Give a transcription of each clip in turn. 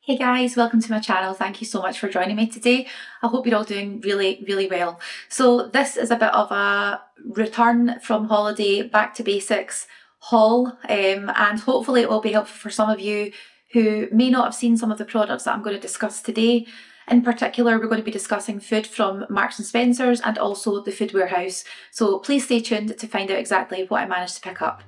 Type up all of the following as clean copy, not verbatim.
Hey guys, welcome to my channel. Thank you so much for joining me today. I hope you're all doing really well. So this is a bit of a return from holiday, back to basics haul, and hopefully it will be helpful for some of you who may not have seen some of the products that I'm going to discuss today. In particular, we're going to be discussing food from Marks and Spencer's and also the Food Warehouse. So please stay tuned to find out exactly what I managed to pick up.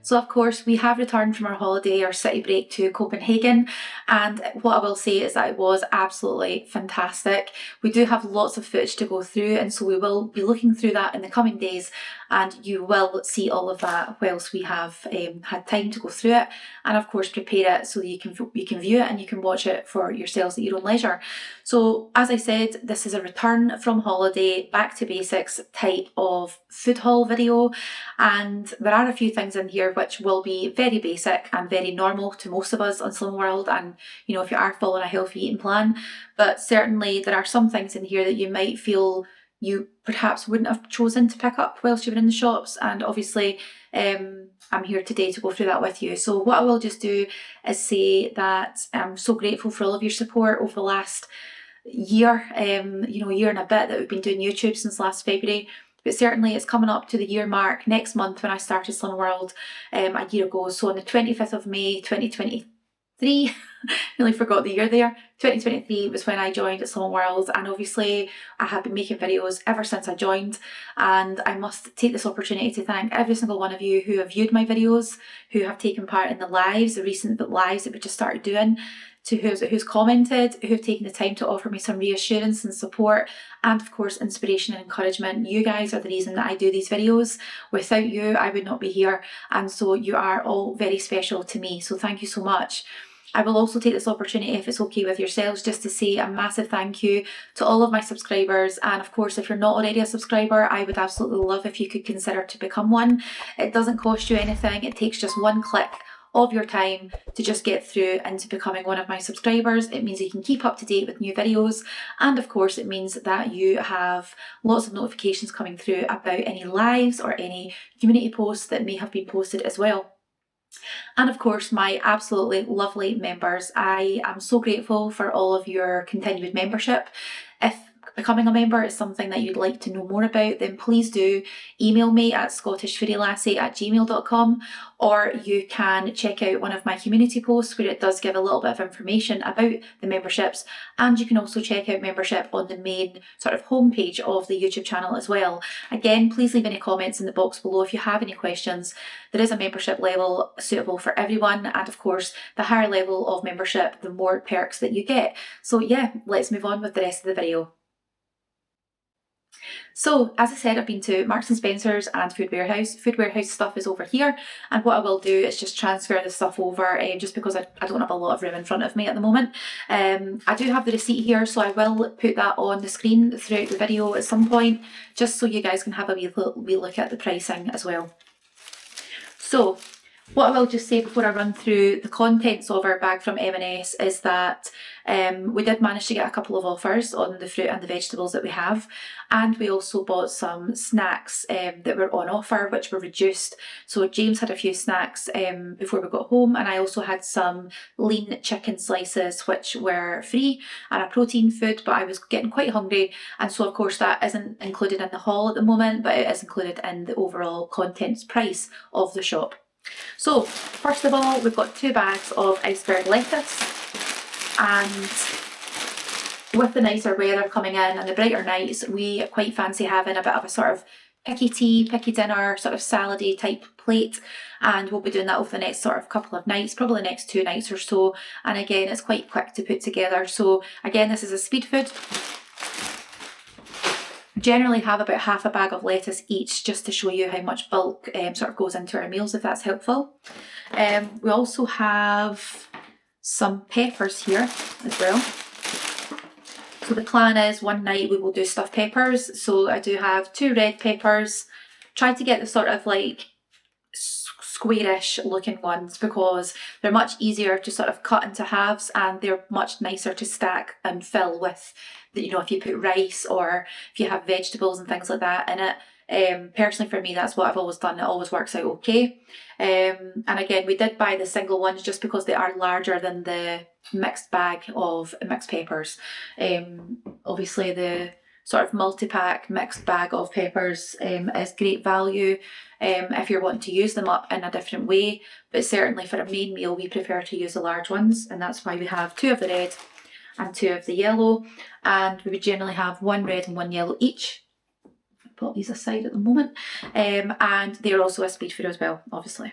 So of course we have returned from our holiday, our city break to Copenhagen, and what I will say is that it was absolutely fantastic. We do have lots of footage to go through, and so we will be looking through that in the coming days, and you will see all of that whilst we have had time to go through it, and of course prepare it so that you can view it and you can watch it for yourselves at your own leisure. So as I said, this is a return from holiday, back to basics type of food haul video, and there are a few things in here which will be very basic and very normal to most of us on Slim World, and you know, if you are following a healthy eating plan, but certainly there are some things in here that you might feel you perhaps wouldn't have chosen to pick up whilst you were in the shops, and obviously I'm here today to go through that with you. So what I will just do is say that I'm so grateful for all of your support over the last year, year and a bit that we've been doing YouTube since last February. But certainly it's coming up to the year mark next month when I started Slim World a year ago. So on the 25th of May 2023, nearly forgot the year there, 2023 was when I joined at Slim World, and obviously I have been making videos ever since I joined, and I must take this opportunity to thank every single one of you who have viewed my videos, who have taken part in the lives, the recent lives that we just started doing, to who's commented, who've taken the time to offer me some reassurance and support, and of course inspiration and encouragement. You guys are the reason that I do these videos. Without you, I would not be here, and so you are all very special to me, so thank you so much. I will also take this opportunity, if it's okay with yourselves, just to say a massive thank you to all of my subscribers, and of course if you're not already a subscriber, I would absolutely love if you could consider to become one. It doesn't cost you anything, it takes just one click of your time to just get through into becoming one of my subscribers. It means you can keep up to date with new videos, and of course it means that you have lots of notifications coming through about any lives or any community posts that may have been posted as well. And of course my absolutely lovely members, I am so grateful for all of your continued membership. If becoming a member is something that you'd like to know more about, then please do email me at scottishfoodielassie@gmail.com, or you can check out one of my community posts where it does give a little bit of information about the memberships, and you can also check out membership on the main sort of homepage of the YouTube channel as well. Again, please leave any comments in the box below if you have any questions. There is a membership level suitable for everyone, and of course the higher level of membership, the more perks that you get. So yeah, let's move on with the rest of the video. So as I said, I've been to Marks and Spencer's and Food Warehouse. Food Warehouse stuff is over here, and what I will do is just transfer the stuff over, just because I don't have a lot of room in front of me at the moment. I do have the receipt here, so I will put that on the screen throughout the video at some point, just so you guys can have a wee look at the pricing as well. So what I will just say before I run through the contents of our bag from M&S is that we did manage to get a couple of offers on the fruit and the vegetables that we have, and we also bought some snacks that were on offer which were reduced. So James had a few snacks before we got home, and I also had some lean chicken slices which were free, and a protein food, but I was getting quite hungry, and so of course that isn't included in the haul at the moment, but it is included in the overall contents price of the shop. So first of all, we've got 2 bags of iceberg lettuce, and with the nicer weather coming in and the brighter nights, we quite fancy having a bit of a sort of picky tea, picky dinner, sort of salady type plate, and we'll be doing that over the next sort of couple of nights, probably the next 2 nights or so, and again it's quite quick to put together. So again, this is a speed food. Generally have about half a bag of lettuce each, just to show you how much bulk sort of goes into our meals, if that's helpful. We also have some peppers here as well. So the plan is one night we will do stuffed peppers. So I do have 2 red peppers. Tried to get the sort of like squarish looking ones because they're much easier to sort of cut into halves, and they're much nicer to stack and fill with, you know, if you put rice or if you have vegetables and things like that in it. Personally for me, that's what I've always done. It always works out okay. And again, we did buy the single ones just because they are larger than the mixed bag of mixed peppers. Obviously the sort of multi-pack mixed bag of peppers is great value if you're wanting to use them up in a different way, but certainly for a main meal we prefer to use the large ones, and that's why we have 2 of the red and 2 of the yellow, and we would generally have 1 red and 1 yellow each. Put these aside at the moment, and they're also a speed food as well, obviously.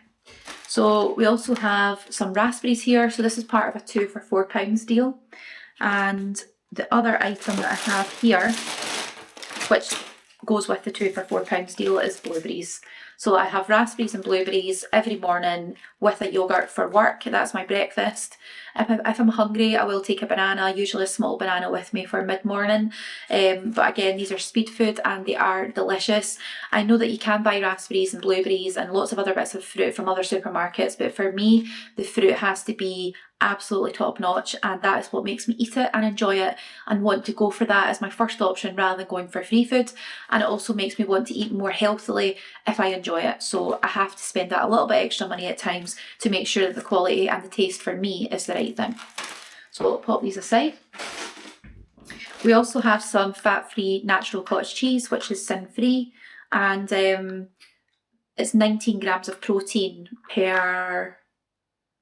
So we also have some raspberries here, so this is part of a 2 for £4 deal, and the other item that I have here, which goes with the 2 for £4 deal, is blueberries. So I have raspberries and blueberries every morning with a yoghurt for work. That's my breakfast. If I'm hungry, I will take a banana, usually a small banana, with me for mid-morning. But again, these are speed food and they are delicious. I know that you can buy raspberries and blueberries and lots of other bits of fruit from other supermarkets, but for me, the fruit has to be absolutely top notch, and that is what makes me eat it and enjoy it and want to go for that as my first option rather than going for free food. And it also makes me want to eat more healthily if I enjoy it, so I have to spend that a little bit extra money at times to make sure that the quality and the taste for me is the right thing. So we'll pop these aside. We also have some fat-free natural cottage cheese, which is sin-free, and it's 19 grams of protein per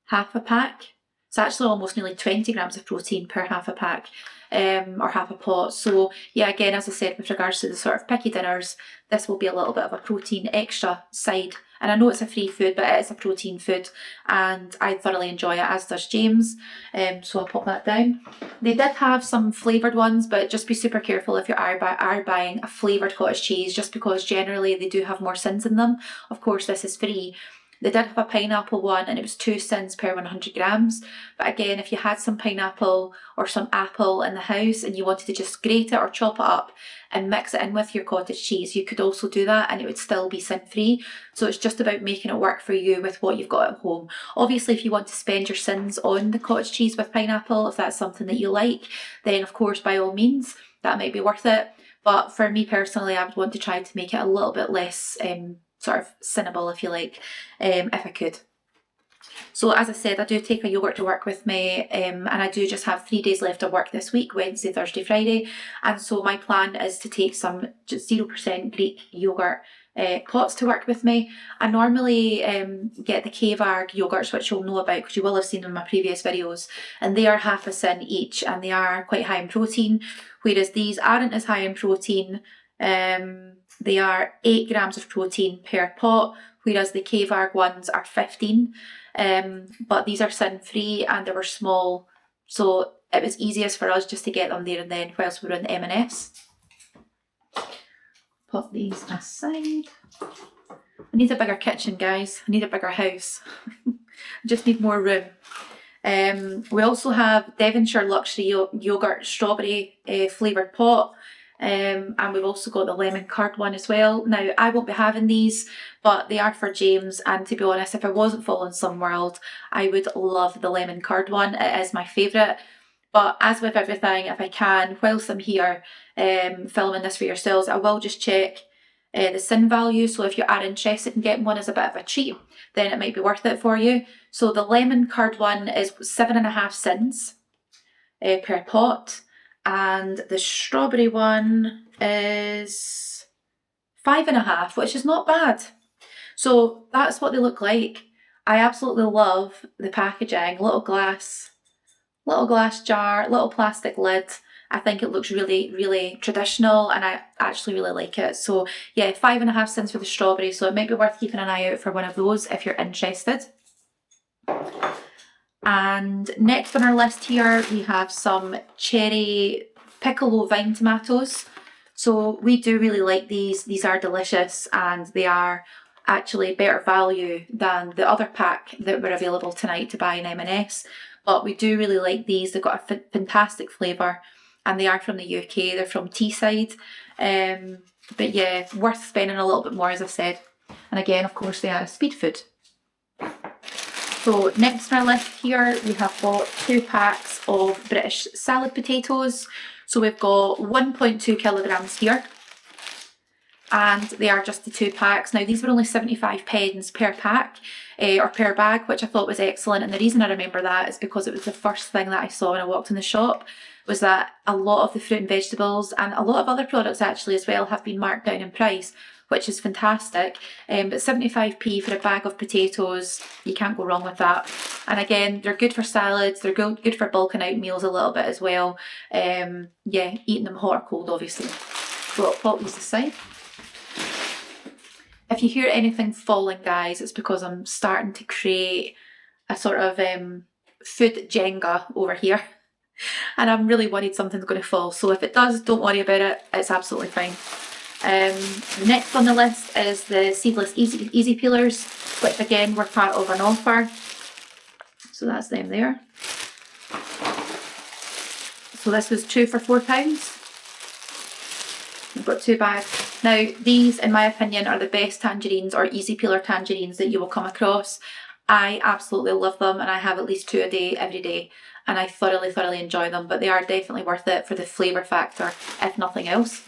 half a pack. It's actually almost nearly 20 grams of protein per half a pack, or half a pot. So yeah, again, as I said, with regards to the sort of picky dinners, this will be a little bit of a protein extra side. And I know it's a free food, but it is a protein food, and I thoroughly enjoy it, as does James. So I'll pop that down. They did have some flavoured ones, but just be super careful if you are buying a flavoured cottage cheese, just because generally they do have more sins in them. Of course, this is free. They did have a pineapple one, and it was 2 cents per 100 grams. But again, if you had some pineapple or some apple in the house and you wanted to just grate it or chop it up and mix it in with your cottage cheese, you could also do that and it would still be sin-free. So it's just about making it work for you with what you've got at home. Obviously, if you want to spend your sins on the cottage cheese with pineapple, if that's something that you like, then of course, by all means, that might be worth it. But for me personally, I would want to try to make it a little bit less sort of sinnable, if you like, if I could. So as I said, I do take a yoghurt to work with me, and I do just have 3 days left of work this week, Wednesday, Thursday, Friday, and so my plan is to take some just 0% Greek yoghurt pots to work with me. I normally get the Kvarg yoghurts, which you'll know about because you will have seen them in my previous videos, and they are half a sin each, and they are quite high in protein, whereas these aren't as high in protein. They are 8 grams of protein per pot, whereas the Kvarg ones are 15. But these are sin-free and they were small, so it was easiest for us just to get them there and then whilst we were in the M&S. Pop these aside. I need a bigger kitchen, guys. I need a bigger house. I just need more room. We also have Devonshire Luxury Yogurt Strawberry flavoured pot. And we've also got the lemon curd one as well. Now, I won't be having these, but they are for James, and to be honest, if I wasn't following Some World, I would love the lemon curd one. It is my favourite. But as with everything, if I can, whilst I'm here filming this for yourselves, I will just check the sin value. So if you are interested in getting one as a bit of a treat, then it might be worth it for you. So the lemon curd one is 7.5 sins per pot. And the strawberry one is 5.5, which is not bad. So that's what they look like. I absolutely love the packaging. Little glass jar, little plastic lid. I think it looks really, really traditional, and I actually really like it. So yeah, 5.5 cents for the strawberry. So it might be worth keeping an eye out for one of those if you're interested. And next on our list here, we have some cherry piccolo vine tomatoes. So we do really like these. These are delicious, and they are actually better value than the other pack that were available tonight to buy in M&S. But we do really like these. They've got a fantastic flavour, and they are from the UK. They're from Teesside. But yeah, worth spending a little bit more, as I said. And again, of course, they are a speed food. So next on our list here, we have got 2 packs of British salad potatoes. So we've got 1.2 kilograms here. and they are just the 2 packs. Now these were only 75 pence per pack, or per bag, which I thought was excellent. And the reason I remember that is because it was the first thing that I saw when I walked in the shop, was that a lot of the fruit and vegetables, and a lot of other products actually as well, have been marked down in price, which is fantastic. But 75p for a bag of potatoes, you can't go wrong with that. And again, they're good for salads, they're good for bulking out meals a little bit as well. Yeah, eating them hot or cold, obviously. So I'll pop these aside. If you hear anything falling, guys, it's because I'm starting to create a sort of food Jenga over here. And I'm really worried something's going to fall. So if it does, don't worry about it. It's absolutely fine. Next on the list is the seedless easy peelers, which again were part of an offer. So that's them there. So this was 2 for £4. We've got 2 bags. Now these, in my opinion, are the best tangerines or easy peeler tangerines that you will come across. I absolutely love them, and I have at least 2 a day every day, and I thoroughly enjoy them, but they are definitely worth it for the flavour factor, if nothing else.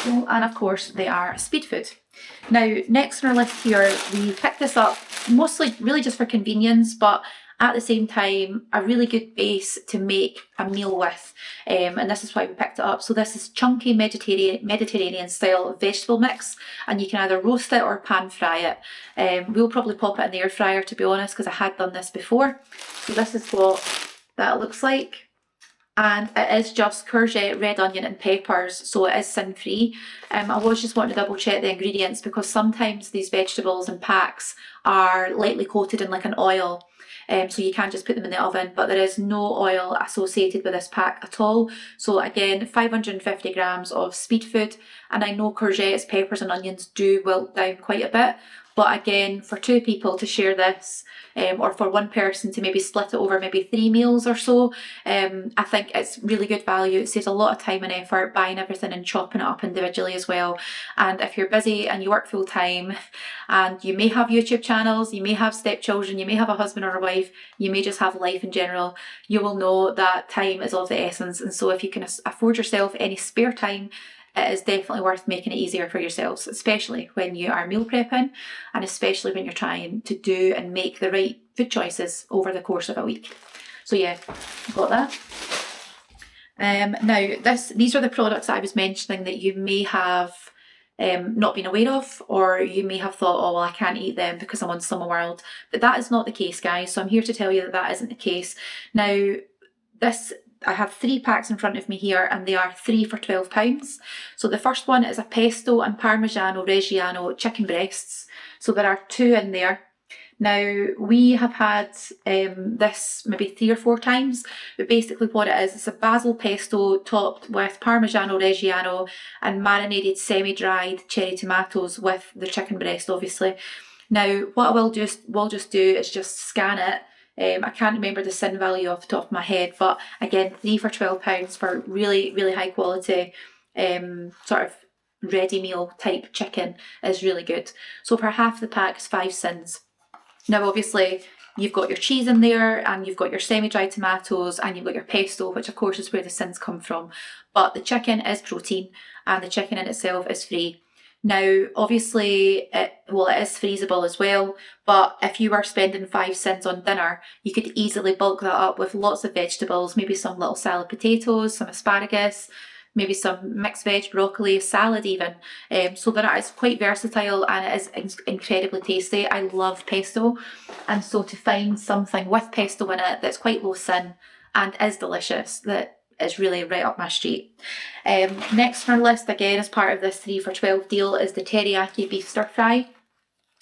And of course they are speed food. Now next on our list here, we picked this up mostly really just for convenience, but at the same time a really good base to make a meal with, and this is why we picked it up. So this is chunky Mediterranean style vegetable mix, and you can either roast it or pan fry it. We'll probably pop it in the air fryer, to be honest, because I had done this before. So this is what that looks like. And it is just courgette, red onion and peppers, so it is sin-free. I was just wanting to double check the ingredients, because sometimes these vegetables in packs are lightly coated in like an oil, so you can't just put them in the oven, but there is no oil associated with this pack at all. So again, 550 grams of speed food, and I know courgettes, peppers and onions do wilt down quite a bit, but again, for 2 people to share this, or for 1 person to maybe split it over maybe 3 meals or so, I think it's really good value. It saves a lot of time and effort buying everything and chopping it up individually as well. And if you're busy and you work full time, and you may have YouTube channels, you may have stepchildren, you may have a husband or a wife, you may just have life in general, you will know that time is of the essence. And so if you can afford yourself any spare time, it is definitely worth making it easier for yourselves, especially when you are meal prepping, and especially when you're trying to do and make the right food choices over the course of a week. So yeah, got that. Now these are the products that I was mentioning that you may have not been aware of, or you may have thought, oh well, I can't eat them because I'm on Summer World, but that is not the case, guys. So I'm here to tell you that that isn't the case. Now I have 3 packs in front of me here, and they are 3 for £12. So the first one is a pesto and Parmigiano Reggiano chicken breasts. So there are 2 in there. Now we have had this maybe 3 or 4 times, but basically what it is, it's a basil pesto topped with Parmigiano Reggiano and marinated semi-dried cherry tomatoes with the chicken breast, obviously. Now what we'll just do is just scan it. I can't remember the sin value off the top of my head, but again, 3 for £12 for really high quality sort of ready meal type chicken is really good. So for half the pack is 5 sins. Now obviously you've got your cheese in there, and you've got your semi-dried tomatoes, and you've got your pesto, which of course is where the sins come from, but the chicken is protein, and the chicken in itself is free. Now obviously it is freezable as well, but if you were spending 5 cents on dinner, you could easily bulk that up with lots of vegetables, maybe some little salad potatoes, some asparagus, maybe some mixed veg, broccoli, salad even. So that is quite versatile, and it is incredibly tasty. I love pesto, and so to find something with pesto in it that's quite low sin and is delicious, that is really right up my street. Next on our list, again as part of this 3 for £12 deal, is the teriyaki beef stir fry.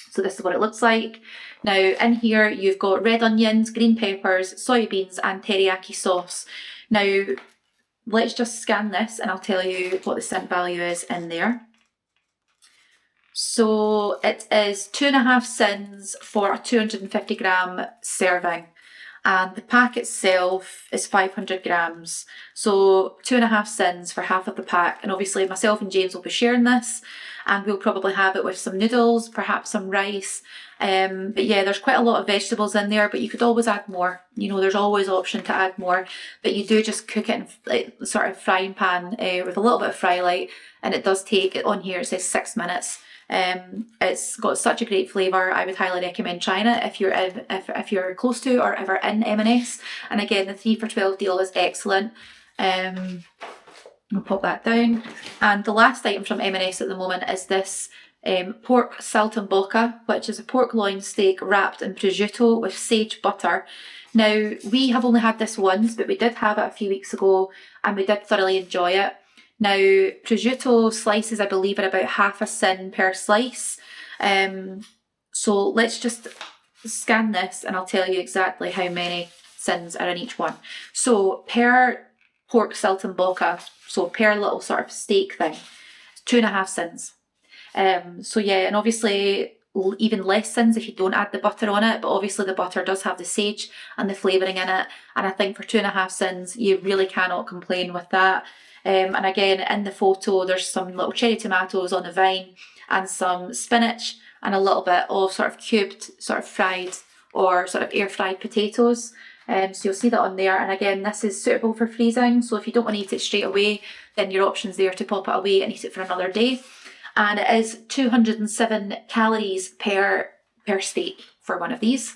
So this is what it looks like. Now in here you've got red onions, green peppers, soybeans and teriyaki sauce. Now let's just scan this and I'll tell you what the sin value is in there. So it is 2.5 sins for a 250 gram serving. and the pack itself is 500 grams. So 2.5 cents for half of the pack, and obviously myself and James will be sharing this, and we'll probably have it with some noodles, perhaps some rice. But yeah, there's quite a lot of vegetables in there, but you could always add more. You know, there's always option to add more, but you do just cook it in like, sort of frying pan with a little bit of fry light, and it does take, on here it says 6 minutes. It's got such a great flavour. I would highly recommend trying it if you're close to or ever in M&S. And again, the 3 for $12 deal is excellent. I'll pop that down. And the last item from M&S at the moment is this pork saltimbocca, which is a pork loin steak wrapped in prosciutto with sage butter. Now, we have only had this once, but we did have it a few weeks ago and we did thoroughly enjoy it. Now, prosciutto slices, I believe, are about half a cent per slice. So let's just scan this and I'll tell you exactly how many cents are in each one. So per pork saltimbocca, so per little sort of steak thing, 2.5 cents. So yeah, and obviously even less cents if you don't add the butter on it, but obviously the butter does have the sage and the flavouring in it, and I think for 2.5 cents you really cannot complain with that. And again, in the photo there's some little cherry tomatoes on the vine and some spinach and a little bit of sort of cubed, sort of fried or sort of air fried potatoes. So you'll see that on there, and again this is suitable for freezing, so if you don't want to eat it straight away then your option's there to pop it away and eat it for another day. And it is 207 calories per steak for one of these.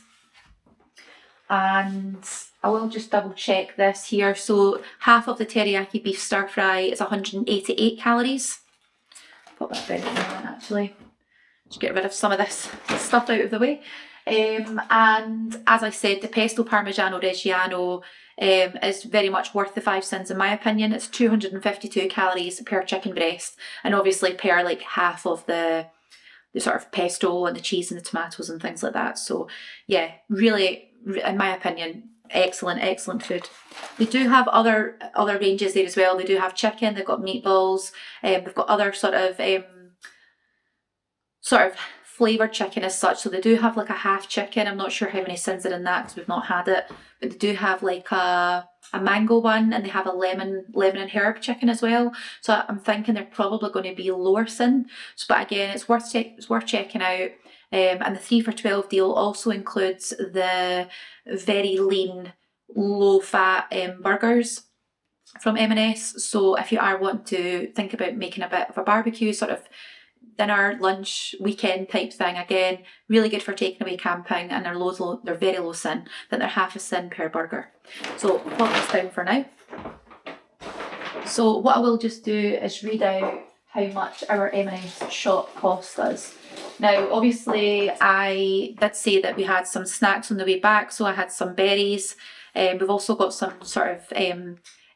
And I will just double check this here. So half of the teriyaki beef stir fry is 188 calories. Pop that down in a minute actually. Just get rid of some of this stuff out of the way. And as I said, the pesto parmigiano reggiano is very much worth the 5 cents in my opinion. It's 252 calories per chicken breast, and obviously per like half of the sort of pesto and the cheese and the tomatoes and things like that. So yeah, really, in my opinion, excellent food. They do have other ranges there as well. They do have chicken, they've got meatballs, they've got other sort of flavoured chicken as such. So they do have like a half chicken. I'm not sure how many sins are in that because we've not had it, but they do have like a mango one, and they have a lemon and herb chicken as well. So I'm thinking they're probably going to be lower sin. So, but again, it's worth checking out. And the 3 for $12 deal also includes the very lean, low fat burgers from M&S. So if you are wanting to think about making a bit of a barbecue sort of dinner, lunch, weekend type thing, again, really good for taking away camping, and they're very low sin. I think they're half a cent per burger. So I'll pop this down for now. So what I will just do is read out how much our M&S shop cost us. Now, obviously, I did say that we had some snacks on the way back, so I had some berries. We've also got some sort of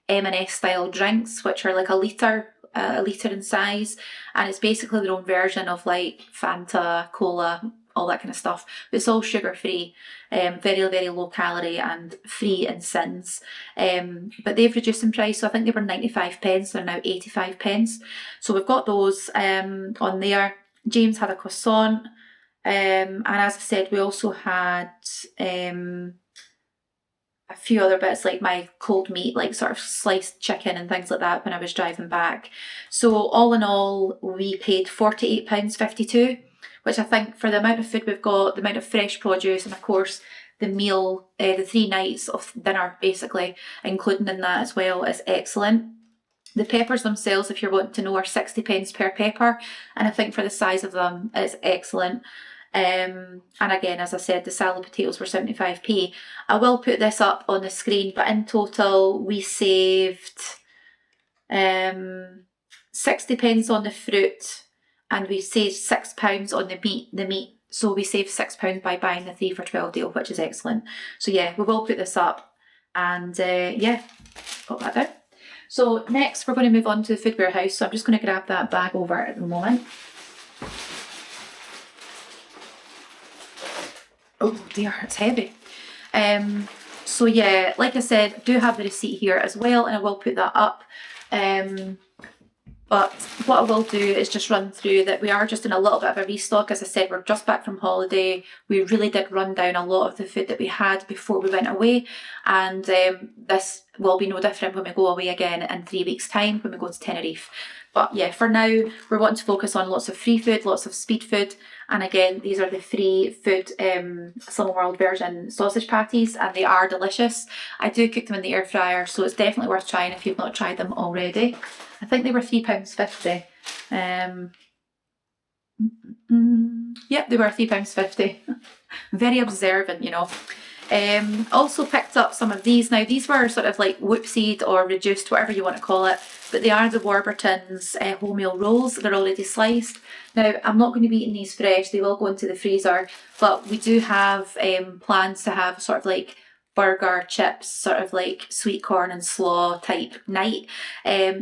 M&S style drinks, which are like a litre in size, and it's basically their own version of like Fanta, cola, all that kind of stuff. But it's all sugar free, very low calorie and free in sins. But they've reduced in price, so I think they were 95 pence, they're now 85 pence. So we've got those on there. James had a croissant, and as I said, we also had a few other bits like my cold meat, like sort of sliced chicken and things like that when I was driving back. So all in all, we paid £48.52, which I think for the amount of food we've got, the amount of fresh produce, and of course the meal, the 3 nights of dinner basically, including in that as well, is excellent. The peppers themselves, if you're wanting to know, are 60 pence per pepper, and I think for the size of them, it's excellent. And again, as I said, the salad potatoes were 75p. I will put this up on the screen, but in total we saved 60 pence on the fruit, and we saved £6 on the meat. So we saved £6 by buying the 3 for $12 deal, which is excellent. So yeah, we will put this up, and yeah, got that down. So next we're going to move on to the food warehouse. So I'm just going to grab that bag over at the moment. Oh dear, it's heavy. So yeah, like I said, do have the receipt here as well, and I will put that up. But what I will do is just run through that we are just in a little bit of a restock. As I said, we're just back from holiday. We really did run down a lot of the food that we had before we went away. And this will be no different when we go away again in 3 weeks' time when we go to Tenerife. But yeah, for now, we're wanting to focus on lots of free food, lots of speed food. And again, these are the free food Slimming World version sausage patties, and they are delicious. I do cook them in the air fryer, so it's definitely worth trying if you've not tried them already. I think they were £3.50. Yep, they were £3.50. Very observant, you know. Also picked up some of these. Now, these were sort of like whoopsied or reduced, whatever you want to call it, but they are the Warburton's wholemeal rolls. They're already sliced. Now, I'm not going to be eating these fresh. They will go into the freezer, but we do have plans to have sort of like burger, chips, sort of like sweet corn and slaw type night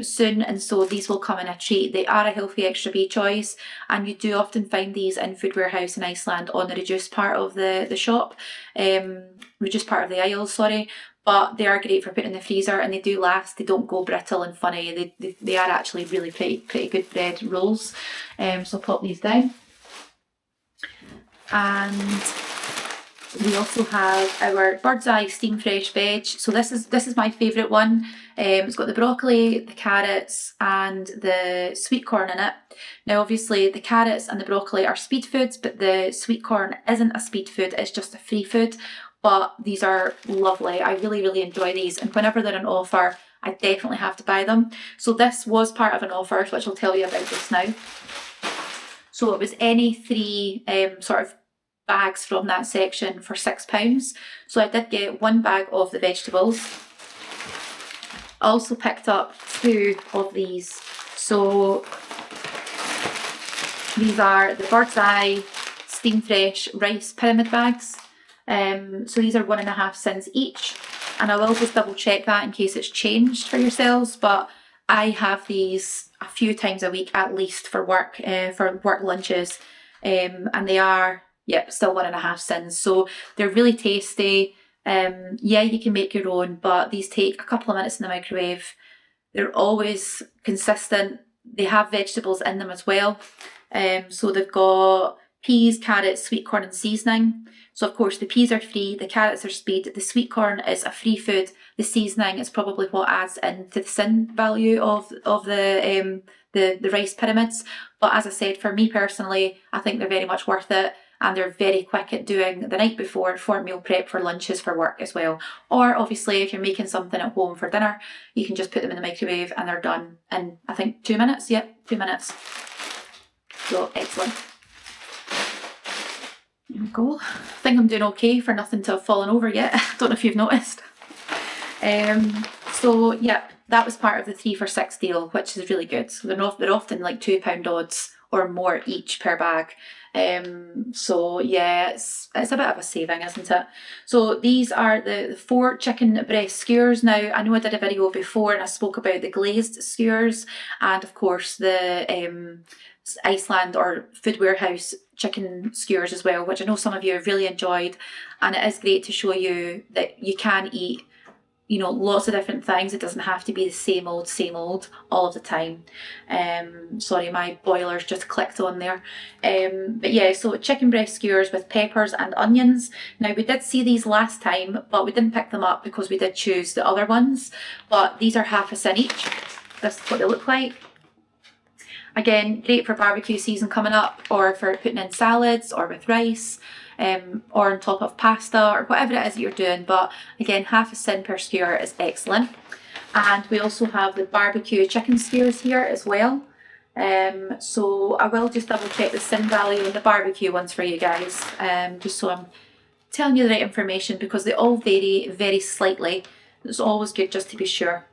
soon, and so these will come in a treat. They are a healthy extra B choice, and you do often find these in Food Warehouse in Iceland on the reduced part of the shop, reduced part of the aisle, sorry. But they are great for putting in the freezer, and they do last. They don't go brittle and funny. They are actually really pretty good bread rolls. So I'll pop these down. And we also have our Bird's Eye Steam Fresh Veg. So this is my favourite one. It's got the broccoli, the carrots and the sweet corn in it. Now obviously the carrots and the broccoli are speed foods, but the sweet corn isn't a speed food, it's just a free food. But these are lovely. I really enjoy these, and whenever they're on offer, I definitely have to buy them. So this was part of an offer, which I'll tell you about just now. So it was any three sort of bags from that section for £6. So I did get one bag of the vegetables. I also picked up 2 of these. So these are the Bird's Eye Steam Fresh rice pyramid bags. So these are 1.5 cents each, and I will just double check that in case it's changed for yourselves, but I have these a few times a week at least for work lunches, and they are still 1.5 cents. So they're really tasty. Yeah, you can make your own, but these take a couple of minutes in the microwave. They're always consistent. They have vegetables in them as well. So they've got peas, carrots, sweet corn and seasoning. So of course the peas are free, the carrots are speed, the sweet corn is a free food, the seasoning is probably what adds into the sin value of the rice pyramids. But as I said, for me personally, I think they're very much worth it, and they're very quick at doing the night before for meal prep for lunches for work as well. Or obviously if you're making something at home for dinner, you can just put them in the microwave and they're done in I think 2 minutes. 2 minutes. So excellent. There we go. I think I'm doing okay for nothing to have fallen over yet. I don't know if you've noticed. So yeah, that was part of the 3 for £6 deal, which is really good. So they're often like £2 odds or more each per bag. So yeah, it's a bit of a saving, isn't it? So these are the 4 chicken breast skewers. Now I know I did a video before and I spoke about the glazed skewers, and of course the Iceland or Food Warehouse chicken skewers as well, which I know some of you have really enjoyed, and it is great to show you that you can eat, you know, lots of different things. It doesn't have to be the same old all of the time. Sorry, my boiler's just clicked on there. But yeah, so chicken breast skewers with peppers and onions. Now we did see these last time, but we didn't pick them up because we did choose the other ones. But these are half a cent each. This is what they look like. Again, great for barbecue season coming up, or for putting in salads or with rice, or on top of pasta or whatever it is that you're doing. But again, half a cent per skewer is excellent. And we also have the barbecue chicken skewers here as well. So I will just double check the sin value on the barbecue ones for you guys, just so I'm telling you the right information, because they all vary very slightly. It's always good just to be sure.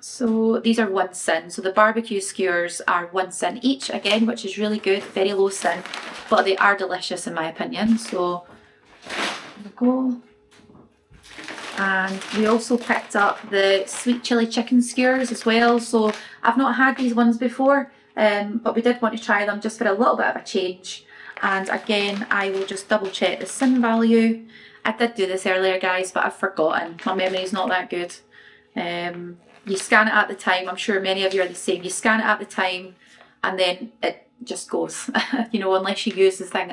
So these are 1 cent. So the barbecue skewers are 1 cent each, again, which is really good, very low sin, but they are delicious in my opinion. So there we go. And we also picked up the sweet chili chicken skewers as well. So I've not had these ones before, but we did want to try them just for a little bit of a change. And again, I will just double check the sin value. I did do this earlier, guys, but I've forgotten. My memory's not that good. You scan it at the time. I'm sure many of you are the same. You scan it at the time and then it just goes, you know, unless you use the thing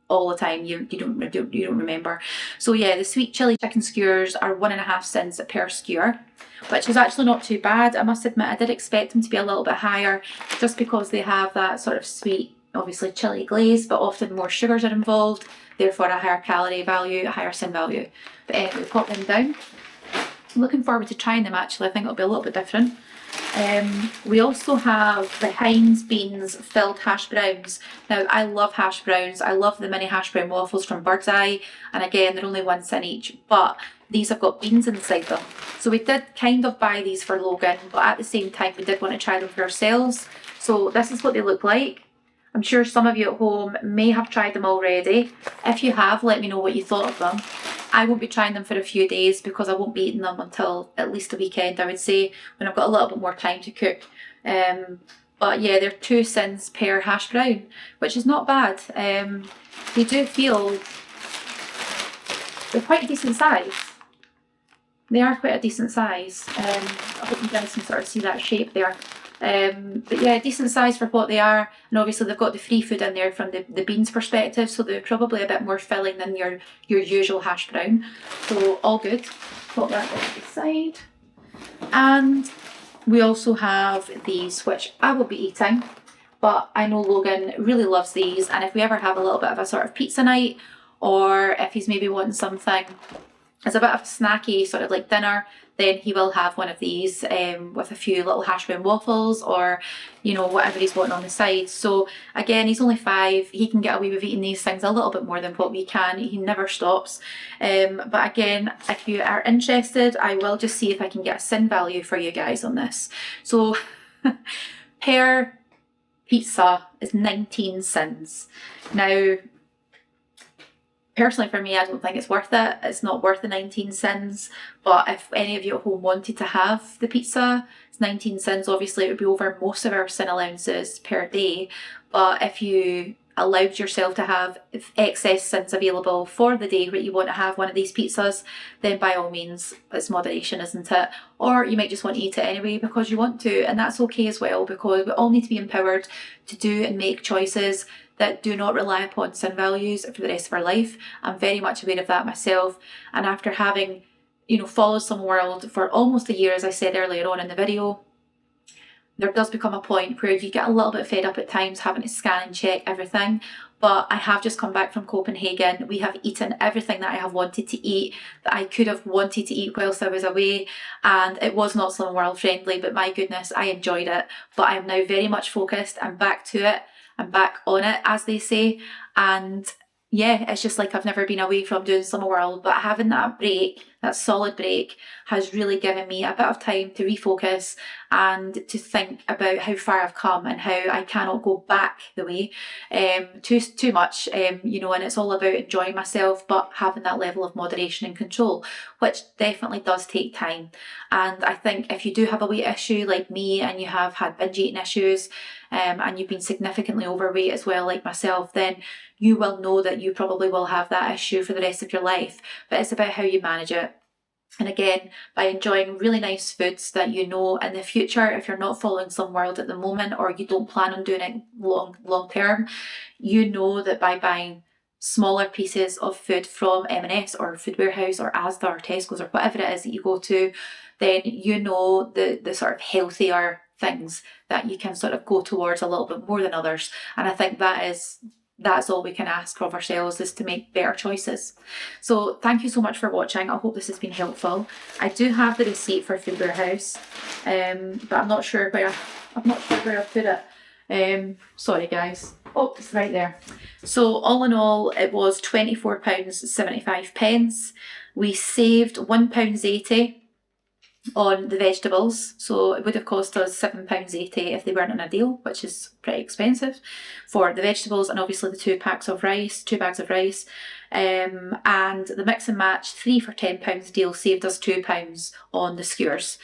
all the time, you don't remember. So yeah, the sweet chili chicken skewers are 1.5 cents per skewer, which is actually not too bad. I must admit, I did expect them to be a little bit higher, just because they have that sort of sweet, obviously chili glaze, but often more sugars are involved, therefore a higher calorie value, a higher sin value. But anyway, pop them down. I'm looking forward to trying them actually. I think it'll be a little bit different. We also have the Heinz Beans filled hash browns. Now, I love hash browns. I love the mini hash brown waffles from Bird's Eye. And again, they're only 1 cent each, but these have got beans inside them. So we did kind of buy these for Logan, but at the same time, we did want to try them for ourselves. So this is what they look like. I'm sure some of you at home may have tried them already. If you have, let me know what you thought of them. I won't be trying them for a few days because I won't be eating them until at least a weekend, I would say, when I've got a little bit more time to cook. But yeah, they're 2 cents per hash brown, which is not bad. They do feel, they're quite a decent size. They are quite a decent size. I hope you guys can sort of see that shape there. But yeah, decent size for what they are, and obviously they've got the free food in there from the beans perspective, so they're probably a bit more filling than your usual hash brown. So all good. Put that off to the side. And we also have these, which I will be eating, but I know Logan really loves these, and if we ever have a little bit of a sort of pizza night, or if he's maybe wanting something as a bit of a snacky sort of like dinner, then he will have one of these with a few little hash brown waffles, or, you know, whatever he's wanting on the side. So again, he's only 5. He can get away with eating these things a little bit more than what we can. He never stops. But again, if you are interested, I will just see if I can get a sin value for you guys on this. So per pizza is 19 cents. Now, personally for me, I don't think it's worth it. It's not worth the 19 cents. But if any of you at home wanted to have the pizza, it's 19 cents. Obviously, it would be over most of our sin allowances per day. But if you allowed yourself to have excess cents available for the day where you want to have one of these pizzas, then by all means, it's moderation, isn't it? Or you might just want to eat it anyway because you want to, and that's okay as well, because we all need to be empowered to do and make choices that do not rely upon sin values for the rest of our life. I'm very much aware of that myself, and after having, you know, followed Some World for almost a year, as I said earlier on in the video, there does become a point where you get a little bit fed up at times having to scan and check everything. But I have just come back from Copenhagen. We have eaten everything that I have wanted to eat, that I could have wanted to eat whilst I was away. And it was not Slim World friendly, but my goodness, I enjoyed it. But I am now very much focused. I'm back to it. I'm back on it, as they say. And yeah, it's just like I've never been away from doing Summer World, but having that break, that solid break, has really given me a bit of time to refocus and to think about how far I've come and how I cannot go back the way too much, you know, and it's all about enjoying myself, but having that level of moderation and control, which definitely does take time. And I think if you do have a weight issue like me, and you have had binge eating issues, and you've been significantly overweight as well, like myself, then you will know that you probably will have that issue for the rest of your life. But it's about how you manage it. And again, by enjoying really nice foods that you know in the future, if you're not following Some World at the moment, or you don't plan on doing it long term, you know that by buying smaller pieces of food from M&S or Food Warehouse or Asda or Tesco's or whatever it is that you go to, then you know the sort of healthier things that you can sort of go towards a little bit more than others. And I think that's all we can ask of ourselves, is to make better choices. So thank you so much for watching. I hope this has been helpful. I do have the receipt for Food Warehouse, but I'm not sure where I put it. Sorry guys. Oh, it's right there. So all in all, it was £24.75. We saved £1.80 on the vegetables, so it would have cost us £7.80 if they weren't on a deal, which is pretty expensive for the vegetables, and obviously the 2 bags of rice, and the mix and match 3 for £10 deal saved us £2 on the skewers.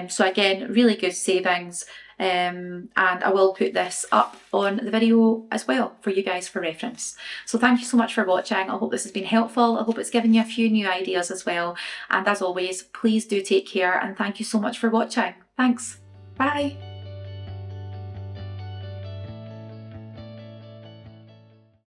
So again, really good savings. and I will put this up on the video as well for you guys for reference. So thank you so much for watching. I hope this has been helpful. I hope it's given you a few new ideas as well. And as always, please do take care, and thank you so much for watching. Thanks. Bye.